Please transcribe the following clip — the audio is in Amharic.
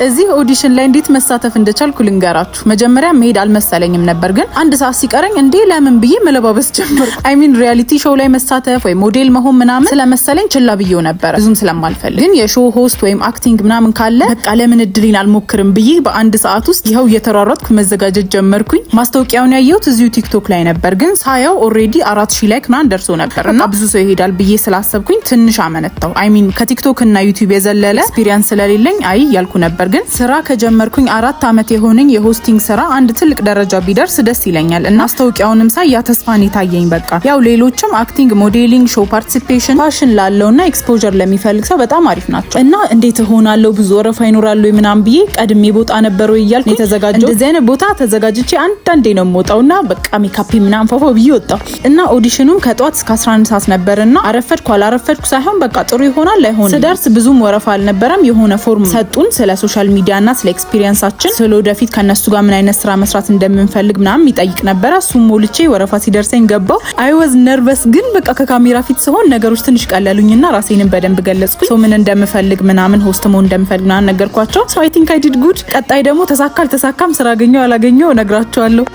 እዚህ ኦዲሽን ላይ እንዴት መሳተፍ እንደቻልኩ ልንገራችሁ። መጀመሪያ መሄድ አልመሰለኝም ነበር፣ ግን አንድ ሰዓት ሲቀረኝ እንዴ ለምን ብዬ መለባበስ ጀመርኩ። አይ ሚን ሪያሊቲ ሾው ላይ መሳተፍ ወይ ሞዴል መሆን ምናምን ስለመሰለኝ ችላ ብዬው ነበር፣ ብዙም ስለማልፈልግ። ግን የሾው ሆስት ወይም አክቲንግ ምናምን ካለ በቃ ለምን እድሌን አልሞክርም ብዬ በአንድ ሰዓት ውስጥ ይኸው እየተሯሯጥኩ መዘጋጀት ጀመርኩኝ። ማስታወቂያውን ያየሁት እዚሁ ቲክቶክ ላይ ነበር፣ ግን ሳያው ኦሬዲ 4000 ላይክ ምናምን ደርሶ ነበር እና ብዙ ሰው ይሄዳል ብዬ ስላሰብኩኝ ትንሽ አመነታው። አይ ሚን ከቲክቶክ እና ዩቲዩብ የዘለለ ኤክስፒሪየንስ ስለሌለኝ አይ ያልኩ ነበር። ግን ስራ ከጀመርኩኝ 4 አመት የሆነኝ የሆስቲንግ ስራ አንድ ትልቅ ደረጃ ቢደርስ ደስ ይለኛል እና ማስታወቂያውንም ሳይ ያ ተስፋን ታየኝ። በቃ ያው ሌሎችም አክቲንግ፣ ሞዴሊንግ፣ ሾው ፓርቲሲፔሽን፣ ፋሽን ላለውና ኤክስፖዠር ለሚፈልግ ሰው በጣም አሪፍ ናቸው እና እንዴት ሆናለው ብዙ ወረፋ ይኖራል ምናምን ብዬ ቀድሜ ቦታ ነበረው ይያልኩ የተዘጋጀው። እንደዚህ አይነት ቦታ ተዘጋጅቼ አንዳንዴ ነው የምወጣውና በቃ ሜካፕ ምናምን ፋፎ ብዬ ወጣው እና ኦዲሽኑም ከጧት እስከ 11 ሰዓት ነበርና አረፈድኩ አላረፈድኩ ሳይሆን በቃ ጥሩ ይሆናል አይሆንም ስደርስ ብዙም ወረፋ አልነበረም። የሆነ ፎርም ሰጡን ስለ ሶሻል ሚዲያ እና ስለ ኤክስፒሪየንሳችን ስለወደፊት ከነሱ ጋር ምን አይነት ስራ መስራት እንደምንፈልግ ምናምን ይጠይቅ ነበር። እሱም ሞልቼ ወረፋ ሲደርሰኝ ገባው። አይ ዋዝ ነርቨስ፣ ግን በቃ ከካሜራ ፊት ሲሆን ነገሮች ትንሽ ቀለሉኝና ራሴንም በደንብ ገለጽኩኝ። ሶ ምን እንደምፈልግ ምናምን ሆስት መሆን እንደምፈልግ ምናምን ነገርኳቸው። ሶ አይ ቲንክ አይ ዲድ ጉድ። ቀጣይ ደግሞ ተሳካም ስራ አገኘው አላገኘው እነግራቸዋለሁ።